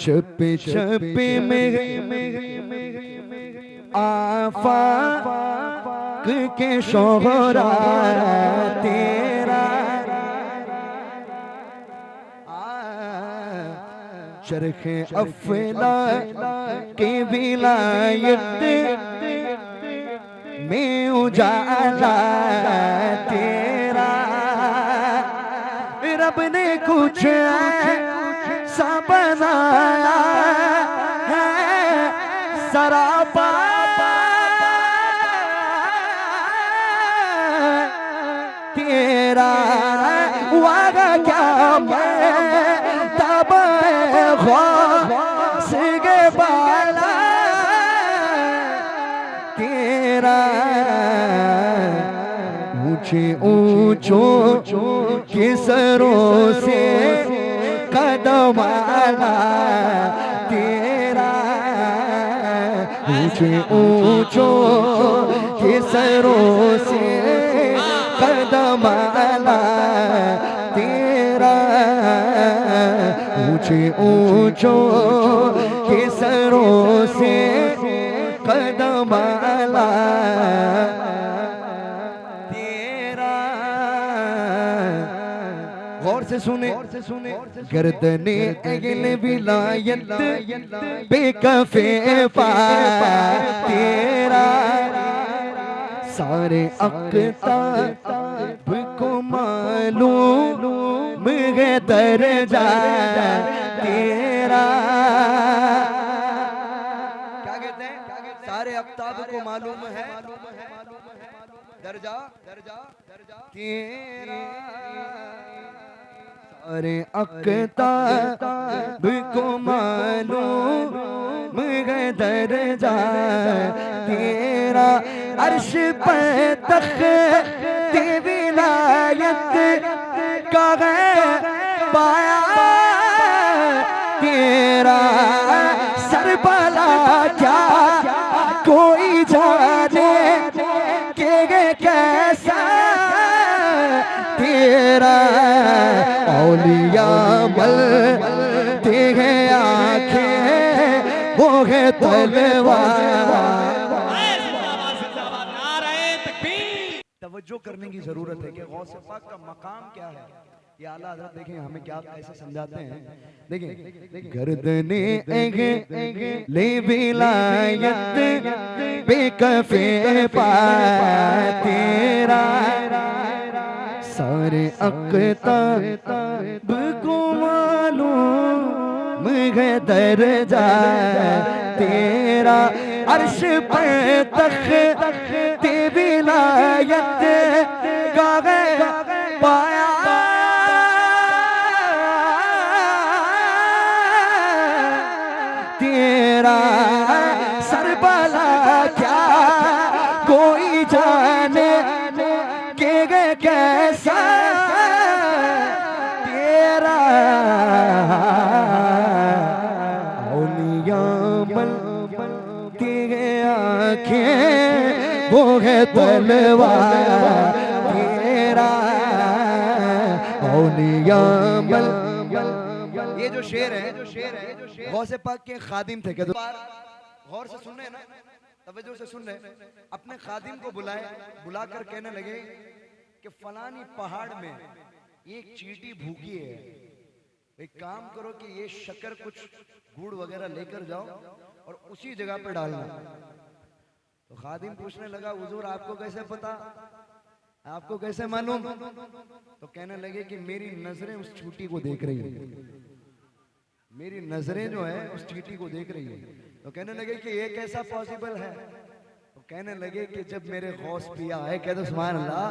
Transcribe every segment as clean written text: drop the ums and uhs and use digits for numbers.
छुपे छुपे में आफाक के शोहरा तेरा चरखे अफला के विलायत में उजाला तेरा रब ने कुछ सा बनाया है सरापा तेरा वागा क्या मैं तब के बाला तेरा ऊंचे ऊंचों के सरों से कदम आला तेरा ऊंचे ऊंचों के सरों से कदम आला तेरा ऊंचे ऊंचों के सरों से कदम आला तेरा। गौर से सुने गर्दने अगले विलायत बेकफे पा तेरा सारे अक़ताब को मालूम है दर्जा तेरा। क्या कहते हैं? सारे अक़ताब को मालूम है दर्जा तेरा सारे अक़ताब को मालूम है दर्जा तेरा। अर्श पे तख़्त विलायत का है पाया तेरा सरबला क्या कोई जाने के कैसा तेरा औलिया मलते हैं आँखें वो है तलवार। तवज्जो करने की जरूरत है कि गौस पाक का मकाम क्या है। ये आला हज़रत देखें हमें क्या ऐसे समझाते हैं। देखें गर्दने ले विलायत बेकफे पा तेरा सारे अक़ताब को मालूम है दर्जा तेरा। अर्श पे तख़्त विलायत का है पाया तेरा सरबला क्या कोई जाने के कैसा तेरा औलिया मलती है आँखें वो है तलवार तेरा औलिया मल। ये जो शेर है गौसे पाक के खादिम थे। गौर से सुन रहे ना तवज्जो से सुन रहे अपने खादिम को बुलाकर कहने लगे कि फलानी पहाड़ में एक चींटी भूखी है एक काम करो कि ये शक्कर कुछ गुड़ वगैरह लेकर जाओ और उसी जगह पे डालना। तो खादिम पूछने लगा हुजूर आपको कैसे पता आपको कैसे मालूम? तो कहने लगे कि मेरी नजरें उस चींटी को देख रही है मेरी नजरें जो है उस चींटी को देख रही है। तो कहने लगे कि ये कैसा पॉसिबल है? तो कहने लगे कि जब मेरे गौस पिया है कहते सुभान अल्लाह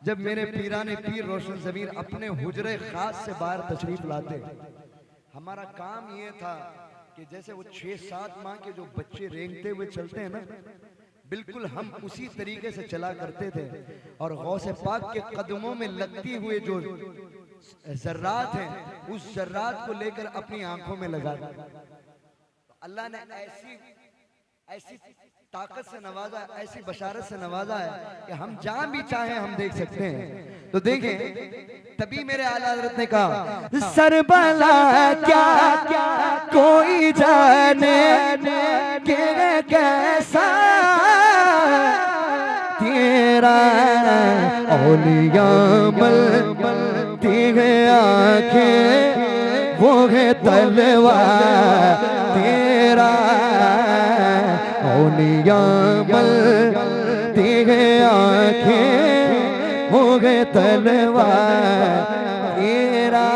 जब मेरे पीराने पीर रोशन ज़मीर अपने हुजरे खास से बाहर तशरीफ लाते हमारा काम ये था कि जैसे वो 6-7 माह के जो बच्चे रेंगते हुए चलते हैं ना बिल्कुल हम उसी तरीके से चला करते थे और गौसे पाक के कदमों में लगती हुए जो जर्रात हैं उस जर्रात को लेकर अपनी आंखों में लगा तो अल्लाह ने ऐसी ताकत से नवाजा ऐसी बशारत से नवाजा है कि हम जहां भी चाहें हम देख सकते हैं। तो देखें तभी मेरे आला हज़रत ने कहा सरबला क्या जाने के कैसा तेरा औलिया मलती है आंखें वो है तलवार तेरा औलिया मलती है आंखें वो है तलवार तेरा।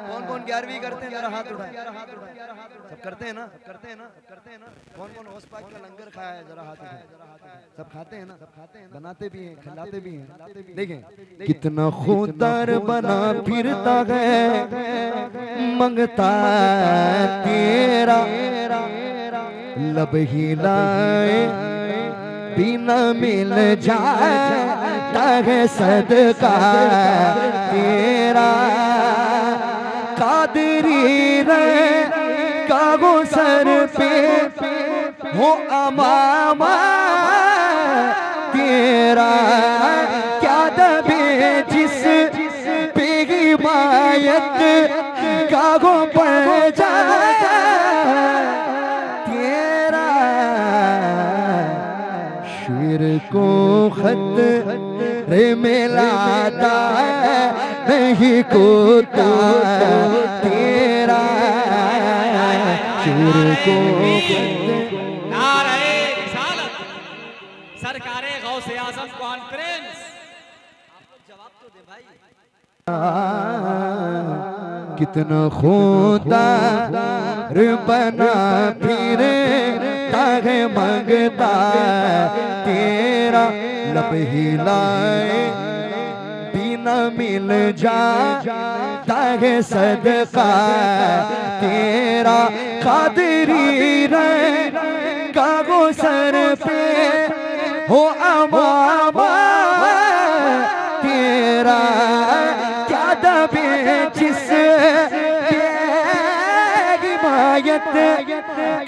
कौन कौन 11वीं करते हैं जरा हाथ उठाएं। सब करते हैं ना, करते हैं ना, करते हैं ना। कौन कौन होश पाक का लंगर खाया है जरा हाथ उठाएं। सब खाते हैं ना, सब खाते हैं, बनाते भी हैं, खिलाते भी हैं। देखें कितना खुददार बना फिरता है मंगता तेरा लब हिलाए बिना मिल जाता है सदका तेरा कादरी रे कागो सर पे हो अमामा तेरा क्या दबे जिस पे हिमायत कागो पर जा तेरा शेर को खत रे मिलाता नहीं कोता तेरा शेर को नारे रिसालत सरकारे गौसे आजम कॉन्फ्रेंस। आप लोग जवाब तो दे भाई। कितना खोता बना फिरे तागे मंगता तेरा लब हिलाए बिना मिल जा तागे सदका तेरा कादरी रे कागो सर पे हो अमामा तेरा क्या दबे जिस हिमायत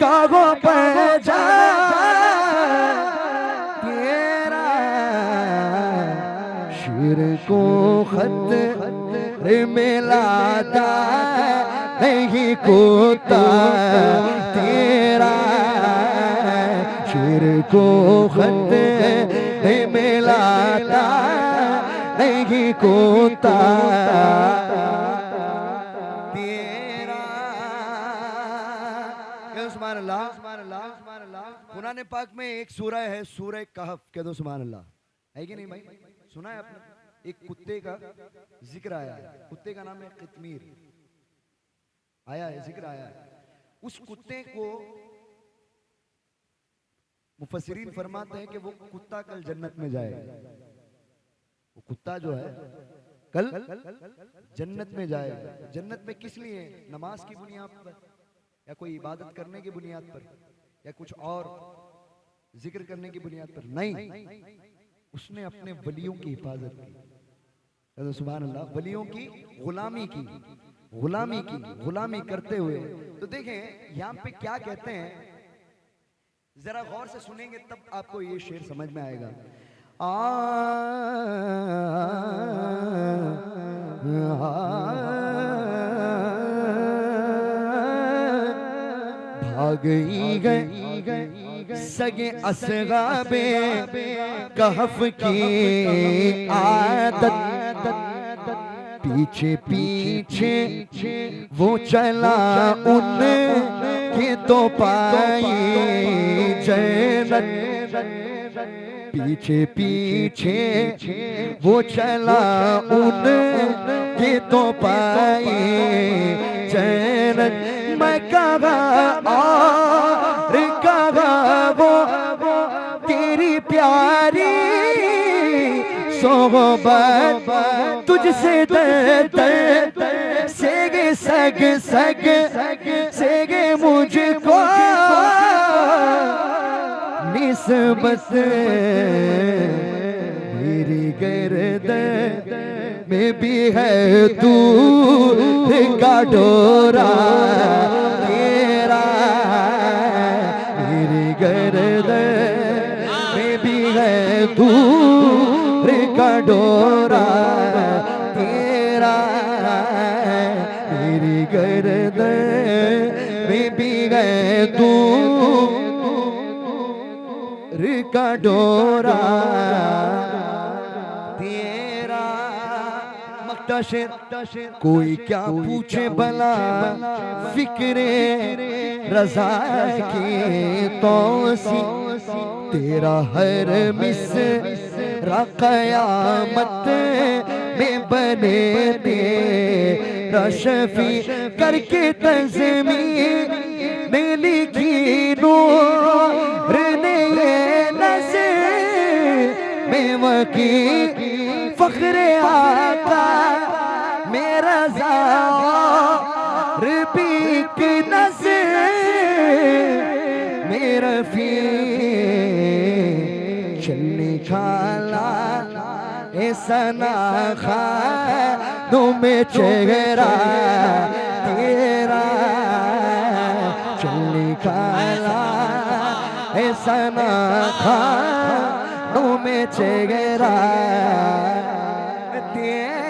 कागो पर जा तेरा शेर को खत मिलाता नहीं कोता तेरा शेर को खत मिलाता नहीं कोता तेरा। सुभान अल्लाह। कुरान पाक में एक सूरह है सूरह कहफ, कह दो सुभान अल्लाह। है कि नहीं भाई? सुना है आपने? एक कुत्ते का जिक्र आया है, कुत्ते का नाम है कितमीर, आया है, जिक्र आया है। उस कुत्ते को मुफस्सिरीन फरमाते हैं कि वो कुत्ता कल जन्नत में जाएगा। वो कुत्ता जो है कल जन्नत में जाएगा। जन्नत में किस लिए? नमाज की बुनियाद पर या कोई इबादत करने की बुनियाद पर या कुछ और जिक्र करने की बुनियाद पर नहीं, उसने अपने वलियों की हिफाजत की। सुभान अल्लाह। वलियों की गुलामी की, गुलामी करते हुए। तो देखें यहाँ पे क्या कहते हैं, जरा गौर से सुनेंगे तब आपको ये शेर समझ में आएगा। भाग गए सगे असगाबे कहफ की आदत, पीछे पीछे वो चला उन के तो पाई जन्नत, पीछे पीछे वो चला उन के तो पाई जन्नत। मैं कहा और कहा वो तेरी प्यारी सोहबत तुझसे सेगे सग सग सेगे मुझको निस्बत मेरी गर्दन में भी है तू का डोरा तेरा, मेरी गर्दन में भी है तू का डोरा तेरा, मेरी गर्दन में भी गए तू का डोरा तेरा मक्ताशेर कोई क्या पूछे भला फिक्रे रजा की तौसी तेरा हर मिसरा क़यामत में बने तेरा शफी करके तज़मीर में लिखी नूर ने ये नज़र में वकी फ़ख्रे आका मेरा ज़ार पीक नज़र मेरा चलने खाला ऐसा ना खानों में चेहरा तेरा चलने खाला ऐसा ना खानों में चेहरा तेरा